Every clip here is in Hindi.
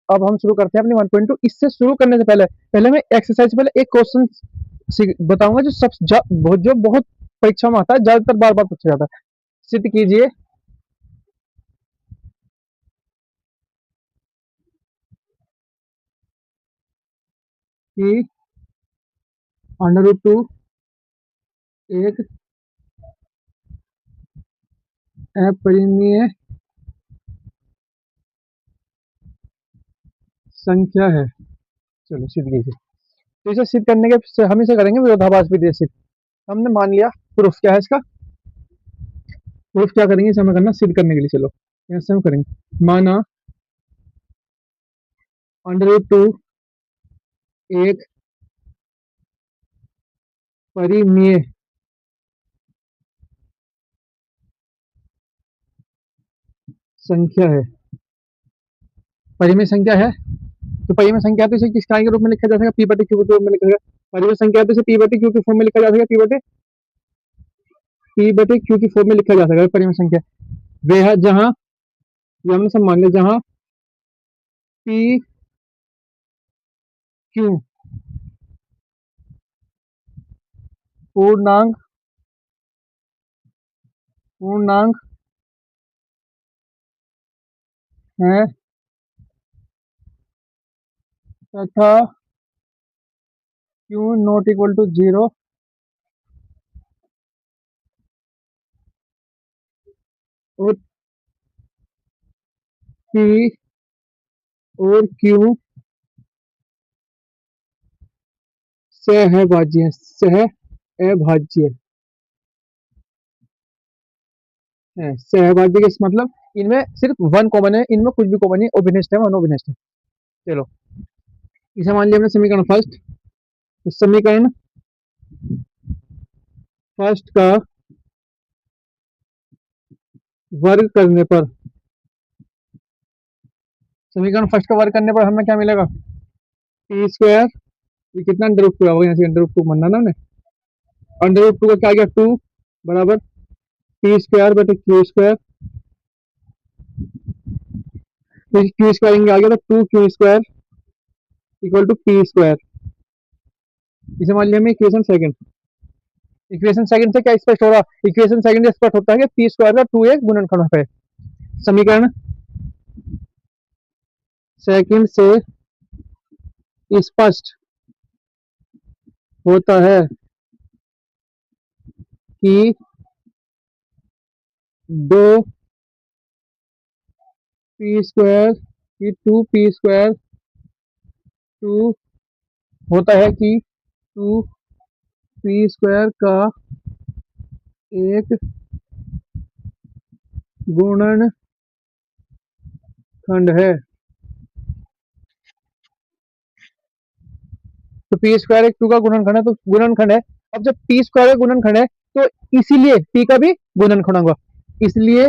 अब हम शुरू करते हैं अपनी 1.2। इससे शुरू करने से पहले पहले मैं एक्सरसाइज से पहले एक क्वेश्चन बताऊंगा जो जो बहुत परीक्षा में आता है, ज्यादातर बार बार पूछा जाता है। सिद्ध कीजिए कि √2 एक अपरिमेय संख्या है। चलो सिद्ध कीजिए। तो इसे सिद्ध करने के हम इसे करेंगे विरोधाभास विधि से सिद्ध। हमने मान लिया। प्रूफ क्या है इसका? प्रूफ क्या करेंगे इसे हमें करना सिद्ध करने के लिए। चलो ऐसे हम करेंगे। माना √2 एक परिमेय संख्या है। परिमेय संख्या है तो परिमेय संख्या है तो इसे किस काय के रूप में लिखा जा सकता है? p/q के रूप में लिखा जाएगा। परिमेय संख्या है तो इसे p/q की फॉर्म में लिखा जा सकता है। p/q की फॉर्म में लिखा जा सकता है परिमेय संख्या। वह जहां, ये हमने सब मान लिया, जहां p q पूर्णांक पूर्णांक है तथा q नॉट इक्वल टू 0 और p और q सहभाज्य है। सहभाज्य के मतलब इनमें सिर्फ वन कॉमन है, इनमें कुछ भी कॉमन नहीं, ओबिनेस्ट है, वन ओबिनेस्ट है। चलो इसे मान लिया हमने समीकरण फर्स्ट। तो समीकरण फर्स्ट का वर्ग करने पर, समीकरण फर्स्ट का वर्ग करने पर हमें क्या मिलेगा? p²। ये कितना √2 होगा? यहाँ से √2 मानना ना हमने। √2 का क्या गया? 2 बराबर p²/q²। तो क्यू स्क्वायरिंग आ गया तो 2q² इक्वल टू p²। इसे मान लिया हमें इक्वेशन सेकंड। इक्वेशन सेकंड से क्या स्पष्ट हो रहा? इक्वेशन सेकंड से स्पष्ट होता है कि p² का 2 एक गुणनखंड है। समीकरण सेकंड से स्पष्ट होता है कि दो p² की 2p² 2 होता है कि 2p² का एक गुणनखंड है। तो p² एक 2 का गुणनखंड है, तो गुणनखंड है। अब जब p² का गुणनखंड है तो इसीलिए p का भी गुणनखंड होगा। इसलिए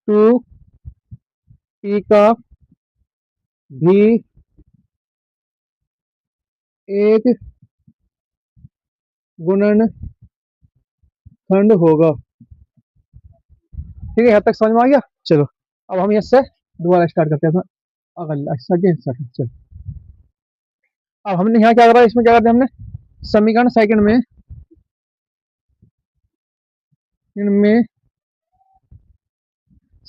2p का भी एक गुणनखंड होगा। ठीक है, यहाँ तक समझ में आ गया। चलो अब हम इससे दोबारा स्टार्ट करते हैं। अगला सेकंड सेकंड चलो। अब हमने यहाँ क्या करा? इसमें क्या करते हैं हमने? समीकरण सेकंड में इनमें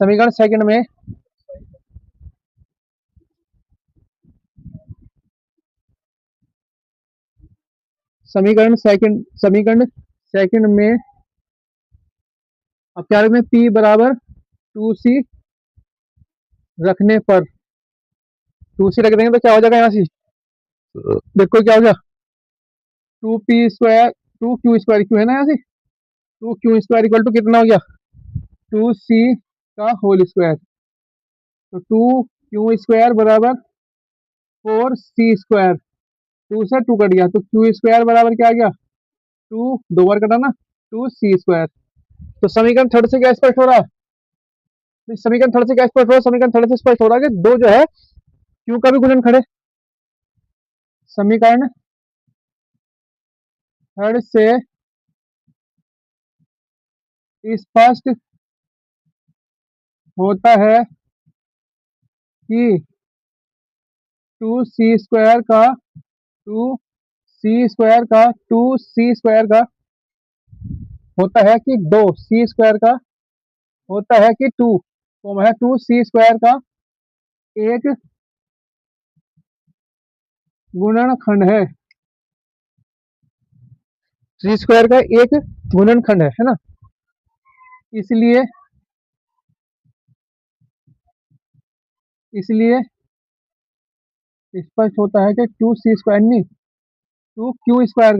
समीकरण सेकंड में समीकरण सेकंड में अब क्या रखें? p बराबर 2c रखने पर, 2c रख देंगे तो क्या हो जाएगा? यहाँ से देखो क्या हो गया? 2p² 2q² क्यों है ना, यहाँ से 2q² इक्वल टू कितना हो गया? 2c का होल स्क्वायर। तो 2q² बराबर 4c²। 2 से 2 कट गया तो q² बराबर क्या आ गया? 2 दो बार कटा ना, 2c²। तो समीकरण थर्ड से क्या स्पष्ट हो रहा है? समीकरण थर्ड से क्या स्पष्ट हो रहा है? समीकरण थर्ड से स्पष्ट हो रहा है कि दो जो है q का भी गुणनखंड है। समीकरण थर्ड से स्पष्ट होता है कि टू सी स्क्वायर का टू सी स्क्वायर का होता है कि दो सी स्क्वायर का होता है कि टू है टू सी स्क्वायर का एक गुणनखंड है। सी स्क्वायर का एक गुणनखंड है ना। इसलिए इसलिए स्पष्ट होता है कि टू सी स्क्वायर नहीं, टू क्यू स्क्वायर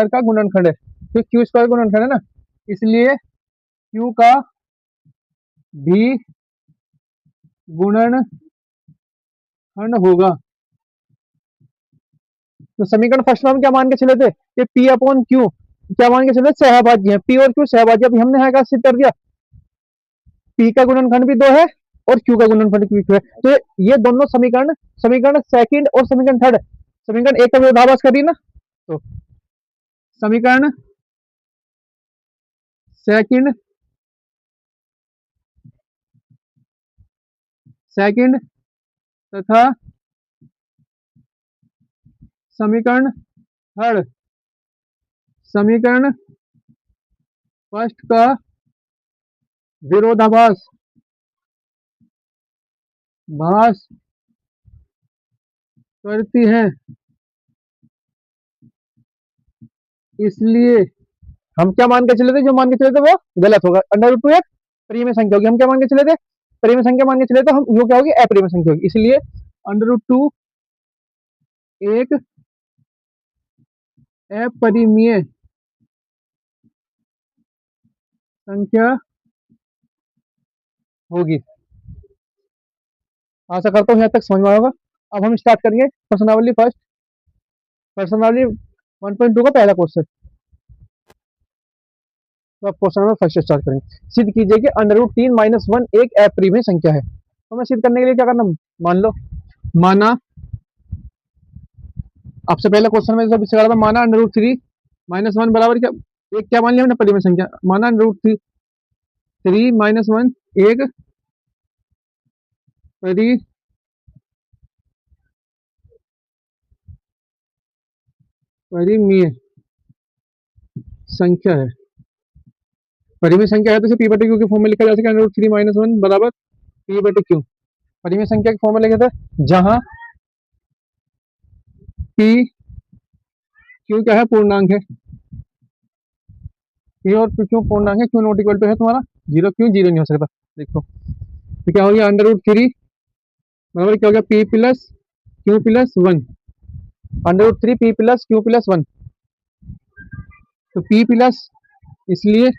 का गुणनखंड है, तो क्यू स्क्वायर गुणनखंड है ना, इसलिए क्यू का भी गुणनखंड होगा। तो समीकरण फर्स्ट में हम क्या मान के चले थे कि पी अपॉन क्यू क्या मान के चले, सहभाज्य है, पी और क्यू सहभाज्य। अभी हमने है सिद्ध कर दिया, पी का गुणनखंड भी दो है और क्यू का गुणनखंड भी है। तो ये दोनों समीकरण, समीकरण सेकंड और समीकरण थर्ड, समीकरण एक का विरोधाभास करिए ना, तो समीकरण सेकंड तथा समीकरण थर्ड, समीकरण फर्स्ट का विरोधाभास भास करती हैं। इसलिए हम क्या मान के चले थे, जो मान के चले थे वो गलत होगा। अंडर रूट टू एक परिमेय संख्या होगी, हम क्या मान के चले थे, परिमेय संख्या मान के चले तो हम वो क्या होगी, अपरिमेय संख्या होगी। इसलिए अंडर रूट टू एक अपरिमेय संख्या होगी। आशा करता हूँ यहाँ तक समझ में आएगा। अब हम स्टार्ट करेंगे प्रश्नावली फर्स्ट, प्रश्नावली 1.2 का पहला क्वेश्चन। तो आप क्वेश्चन नंबर फर्स्ट स्टार्ट करेंगे। सिद्ध कीजिए कि अंडर रूट 3 माइनस 1 एक अपरिमेय संख्या है। तो मैं सिद्ध करने के लिए क्या करना, मान लो, माना आपसे पहले क्वेश्चन में सब था, माना अंडर रूट 3 माइनस 1 बराबर क्या, एक क्या मान लिया हमने, परिमेय संख्या। माना अंडर रूट 3 माइनस 1 एक परिमेय संख्या है। परिमेय संख्या है तो इसे पी बटे क्यू के फॉर्म में लिखा जा सके, अंडर रूट 3 माइनस 1 बराबर पी बटे क्यू। परिमेय संख्या के फॉर्म में लिखे थे, जहां पी क्यू क्या है, पूर्णांक है, पी और क्यू पूर्णांक है, क्यू नॉट इक्वल टू है तुम्हारा जीरो, क्यू जीरो नहीं हो सकता। देखो तो क्या हो गया, अंडर रूट 3 बराबर क्या हो गया, P plus Q plus 1, under root 3 P plus Q plus 1। तो पी प्लस, इसलिए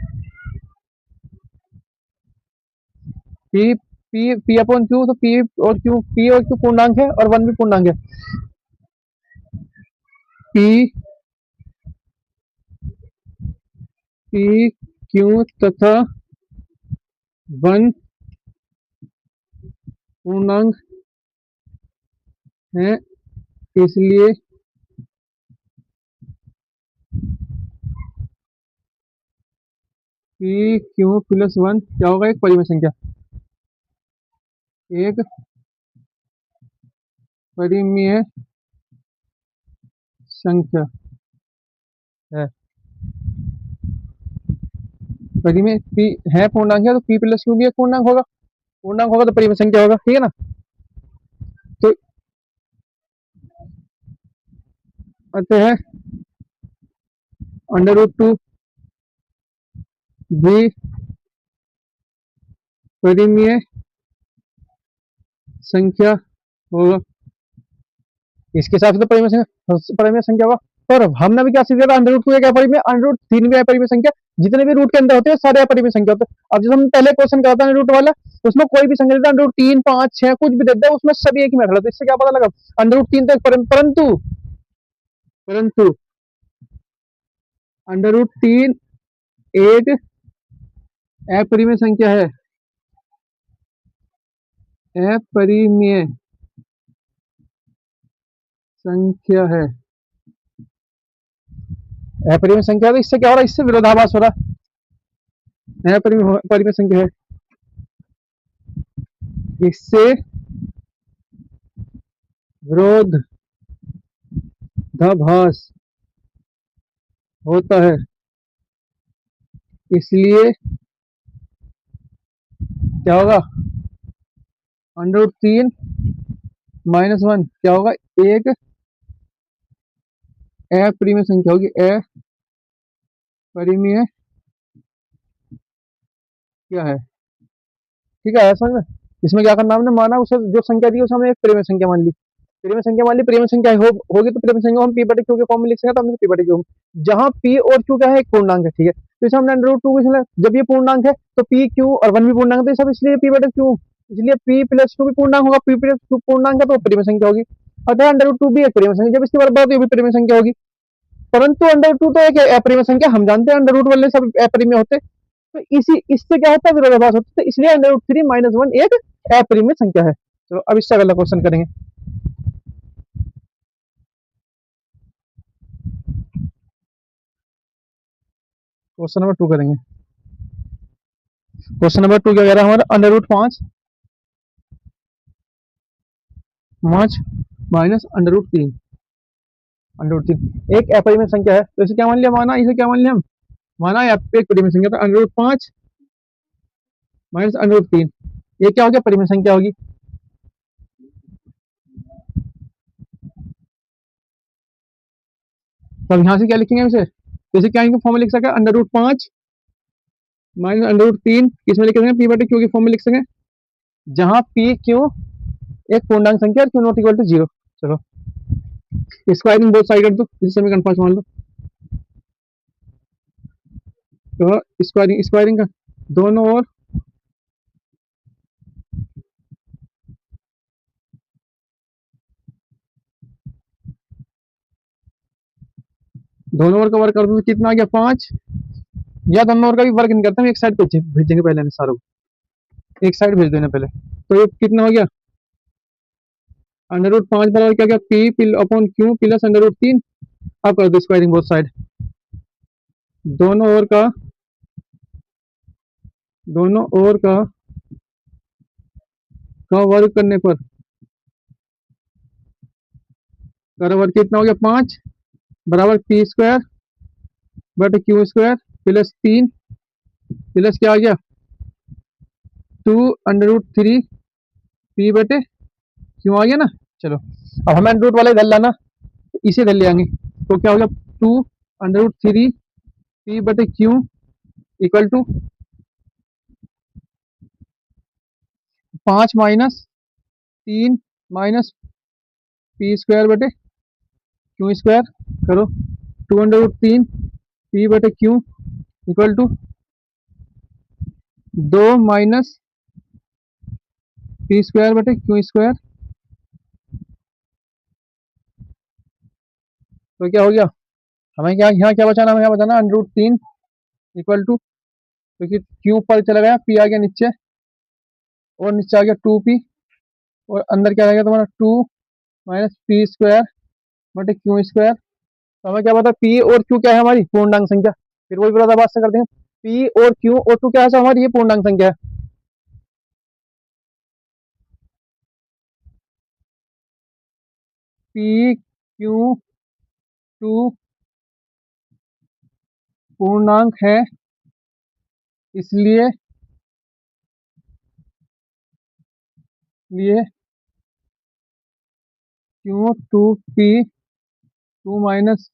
पी पी अपॉन क्यू, तो पी और क्यू पूर्णांक है और 1 भी पूर्णांक है। पी पी क्यू तथा 1 पूर्णांक है, इसलिए पी क्यू प्लस 1 क्या होगा, एक परिमेय संख्या, एक परिमेय संख्या है। परिमेय पी है पूर्णांक है, तो पी प्लस क्यू भी एक पूर्णांक होगा, पूर्णांक होगा तो परिमेय संख्या होगा, ठीक है ना। तो अतः अंडर रूट 2 भी परिमेय संख्या होगा। इसके हिसाब से तो परिमेय संख्या होगा। और हमने भी क्या सीख लिया था, अंडर रूट 2 एक अपरिमेय, अंडर रूट 3 भी अपरिमेय संख्या, जितने भी रूट के अंदर होते हैं सारे अपरिमेय संख्या होते हैं। अब जैसे हम पहले क्वेश्चन कराता है रूट वाला, उसमें कोई भी संख्या देता है, अंडर रूट 3 5 6 कुछ भी देता है, उसमें सभी एक ही मेथड है। तो इससे क्या पता लगा, अंडर रूट 3 तो परंतु परंतु अंडर रूट 3 एक अपरिमेय संख्या है, अपरिमेय संख्या है, अपरिमेय संख्या। तो इससे क्या हो रहा है, इससे विरोधाभास हो रहा है, अपरिमेय संख्या है। इससे विरोधाभास होता है, इसलिए क्या होगा, अंडर रूट 3 - 1 क्या होगा, एक अपरिमेय संख्या होगी, अपरिमेय क्या है, ठीक है समझ में। इसमें क्या करना हमने, माना उसे जो संख्या दी उसे हमने एक प्रेम संख्या मान ली, प्रेम संख्या मान ली, प्रेम संख्या होगी तो प्रेम संख्या हम पी बटे क्यू के फॉर्म में लिख सकते हैं, तो हमने पी बटे क्यू, जहां पी और क्यू क्या है, एक पूर्णांक है, ठीक है, तो इसे हमने अंडर रूट 2 जब ये पूर्णांक है तो पी क्यू और 1 भी पूर्णांक है, तो ये सब इसलिए पी बटे क्यू, इसलिए पी प्लस क्यू भी पूर्णांक होगा, पी प्लस क्यू पूर्णांक है तो प्रेम संख्या होगी, अतः अंडर रूट 2 भी एक प्रेम संख्या, जब इसकी बात होगी भी प्रेम संख्या होगी, परंतु अंडर रूट 2 तो एक अपरिमेय संख्या, हम जानते हैं अंडर रूट वाले सब अपरिमेय होते, तो इसी इससे क्या होता है, विरोधाभास होता है, तो इसलिए अंडर रूट 3 - 1 एक अपरिमेय संख्या है। चलो अब इससे अगला क्वेश्चन करेंगे। क्वेश्चन नंबर 2 करेंगे। क्वेश्चन नंबर 2 क्या कह रहा है हमारा, under root 5 minus under root 3 एक अपरिमेय संख्या है, तो इसे क्या मान लिया, माना इसे क्या मान लिया हम, माना एक परिमेय संख्या, तो under root 5 minus under root 3 ये क्या हो गया, परिमेय संख्या होगी। तो अब यहाँ से क्या लिखेंगे इसे, तो इसे क्या फॉर्म में लिख सके, under root 5 minus under root 3 किसमें लिख सकें, पी बटे क्यू की फॉर्म में लिख सकें, जहां पी क्यू एक पूर्णांक संख्या और क्यू नॉट इक्वल टू 0। चलो स्क्वायरिंग बोथ साइड कर दो, इस समीकरण 5 मान लो, तो स्क्वायरिंग स्क्वायरिंग का दोनों ओर दोनों ओर का वर्ग कर दो, तो कितना आ गया 5, या दोनों ओर का भी वर्ग नहीं करता, हम एक साइड पे भेजेंगे पहले ने सारों को, एक साइड भेज देना पहले, तो ये कितना हो गया, अंडर रूट 5 बराबर क्या गया, P upon Q plus under root 3, अब कर दो स्क्वायरिंग बोथ साइड, दोनों ओर का दोनों ओर का वर्ग करने पर कर वर्ग कितना हो गया, 5 बराबर पी स्क्वायर बटे क्यू स्क्वायर प्लस 3 प्लस क्या आ गया 2 अंडर रूट 3 पी बटे क्यू आ गया ना। चलो अब हमें अंडर रूट वाला इधर लाना, तो इसे इधर ले आएंगे, तो क्या हो गया 2 अंडर रूट 3 पी बटे Q equal to 5 - 3 minus P square बटे क्यू स्क्वायर, करो 2 अंडर रूट 3 पी बटे Q equal to 2 - P square बटे क्यू स्क्वायर, तो क्या हो गया, हमें क्या यहाँ क्या बचाना, हमें यहाँ बचाना अंडर रूट 3 इक्वल टू, क्योंकि क्यू ऊपर चला गया, पी आ गया नीचे और नीचे आ गया 2p, और अंदर क्या रहेगा तुम्हारा 2 - पी स्क्वायर बटे क्यू स्क्वायर, तो हमें क्या पता पी और क्यू क्या है, हमारी पूर्णांक संख्या, फिर वही विरोधाभास से कर देंगे, पी और क्यू और टू क्या है, हमारी ये पूर्णांक संख्या है, पी क्यू टू पूर्णांक है, इसलिए लिए Q 2p 2 minus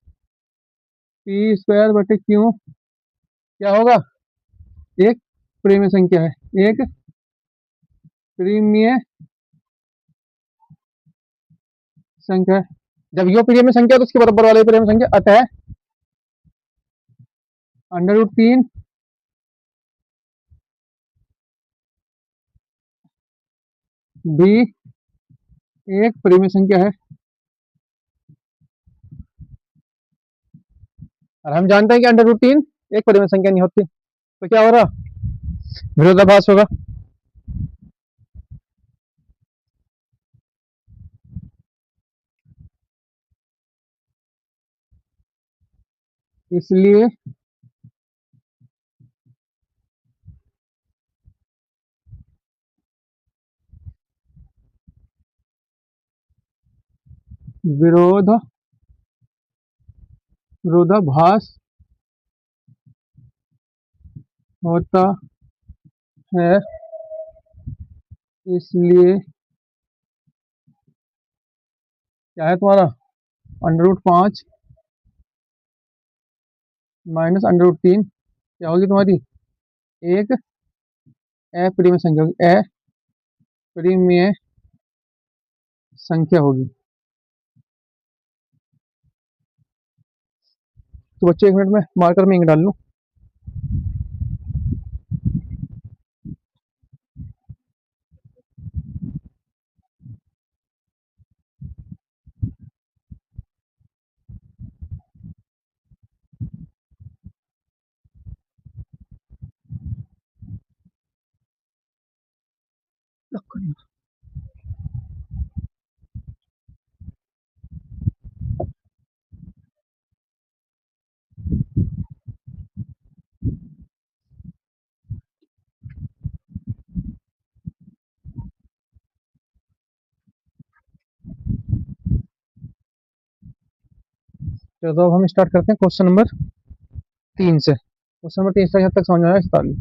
P square बटे क्यू क्या होगा, एक प्रेम्य संख्या है, एक प्रीमिय संख्या है, जब यो प्रीमिय संख्या तो उसके बराबर वाले प्रेम्य संख्या, अतः अंडर रूट 3 भी एक प्रेम्य संख्या है, और हम जानते हैं कि अंडर रूट 3 एक प्रेम्य संख्या नहीं होती, तो क्या हो रहा, विरोधाभास होगा। इसलिए विरोधाभास होता है, इसलिए क्या है तुम्हारा √5 माइनस √3 क्या होगी तुम्हारी, एक अपरिमेय संख्या होगी, अपरिमेय संख्या होगी। तो बच्चे 1 मिनट में मार्कर में इंक डाल लूँ। तो अब हम स्टार्ट करते हैं क्वेश्चन नंबर 3 से। क्वेश्चन नंबर 3 से यहाँ तक समझ में आया 47।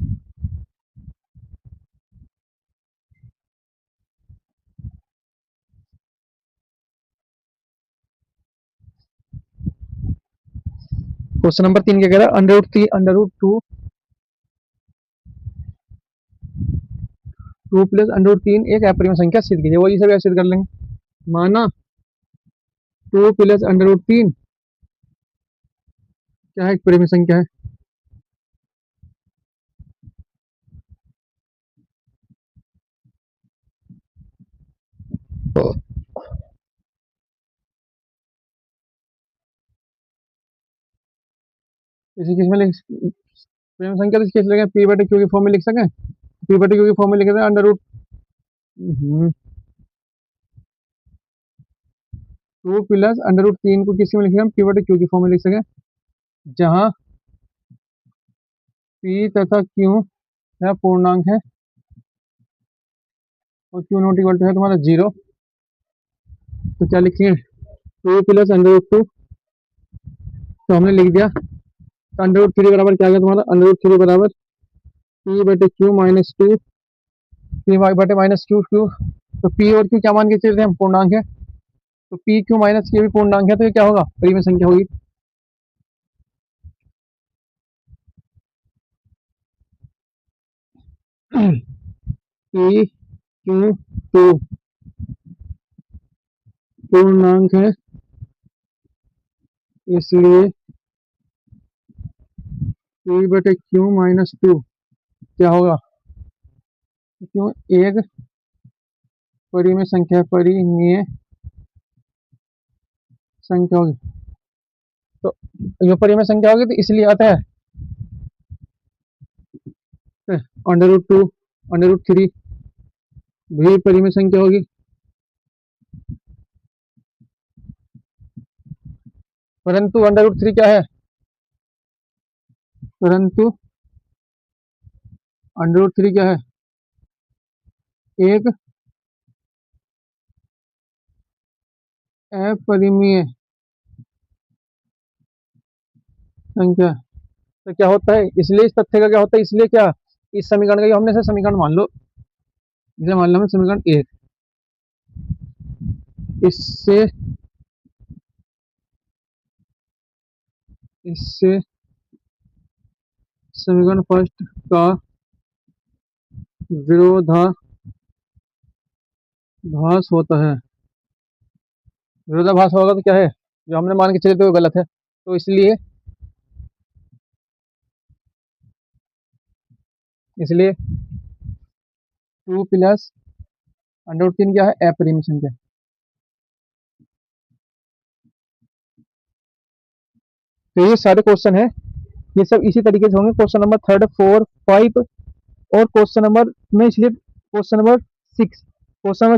क्वेश्चन नंबर 3 क्या कह रहा है, √2 प्लस √3 एक अपरिमेय संख्या सिद्ध कीजिए। वही सब सिद्ध कर लेंगे। माना 2 प्लस √3 क्या है, एक परिमेय संख्या है। इसी केस में परिमेय संख्या तो इस केस लगे पी बटे क्यू की फॉर्म में लिख सकें, पी बटे क्यू की फॉर्म में लिखे थे √2 प्लस √3 को किसी में लिखेंगे हम पी बटे क्यू की फॉर्म में लिख सकें, जहां पी तथा क्यू यह पूर्णांक है और क्यू नॉट इक्वल टू है तुम्हारा 0। तो क्या लिखेंगे, 2 प्लस √2 तो हमने लिख दिया। तो √3 बराबर क्या आ गया तुम्हारा, √3 बराबर पी बटे क्यू माइनस 2 पी बटे माइनस क्यू क्यू। तो पी और क्यू क्या मान के चल रहे हैं हम, पूर्णांक है। तो पी क्यू माइनस क्यू भी पूर्णांक है, तो ये क्या होगा, परिमेय संख्या होगी। पी क्यू टू पूर्णांक है, इसलिए पी बटे क्यू माइनस 2 क्या होगा, क्यों एक परिमेय संख्या, परिमेय संख्या होगी। तो ये परिमेय संख्या होगी, तो इसलिए आता है √2 √3 भी परिमेय संख्या होगी। परंतु √3 क्या है, परंतु √3 क्या है, एक अपरिमेय संख्या। तो क्या होता है, इसलिए इस तथ्य का क्या होता है, इसलिए क्या, इस समीकरण का हमने से समीकरण मान लो, इसे मान लो हमने समीकरण 1, इससे इससे समीकरण फर्स्ट का विरोधाभास होता है। विरोधाभास होगा तो क्या है, जो हमने मान के चले थे वो गलत है। तो इसलिए इसलिए 2 प्लस √3 क्या है, अपरिमेय संख्या। तो ये सारे क्वेश्चन है, ये सब इसी तरीके से होंगे। क्वेश्चन नंबर 3, 4, 5 और क्वेश्चन नंबर में, इसलिए क्वेश्चन नंबर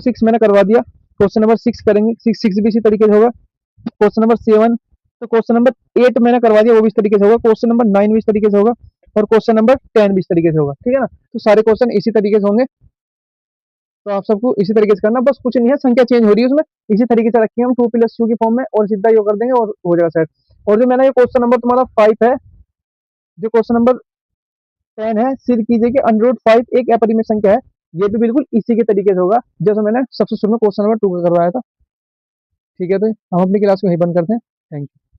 6 मैंने करवा दिया। क्वेश्चन नंबर 6 करेंगे, 6 भी इसी तरीके से होगा। क्वेश्चन नंबर 7, तो क्वेश्चन नंबर 8 मैंने करवा दिया, वो भी इस तरीके से होगा। क्वेश्चन नंबर 9 भी इस तरीके से होगा और क्वेश्चन नंबर 10 भी इस तरीके से होगा। ठीक है ना, तो सारे क्वेश्चन इसी तरीके से होंगे। तो आप सबको इसी तरीके से करना, बस कुछ नहीं है, संख्या चेंज हो रही है उसमें, इसी तरीके से रखी है हम 2 + 2 की फॉर्म में, और सीधा यो कर देंगे और हो जाएगा सेट। और जो मैंने ये क्वेश्चन नंबर तुम्हारा 5 है, जो क्वेश्चन नंबर 10 है, सिद्ध कीजिए कि √5 एक अपरिमेय संख्या है। ये भी बिल्कुल इसी के तरीके से होगा जैसे मैंने सबसे शुरू में क्वेश्चन नंबर 2 का करवाया था। ठीक है, तो हम अपनी क्लास को यहीं बंद करते हैं। Thank you.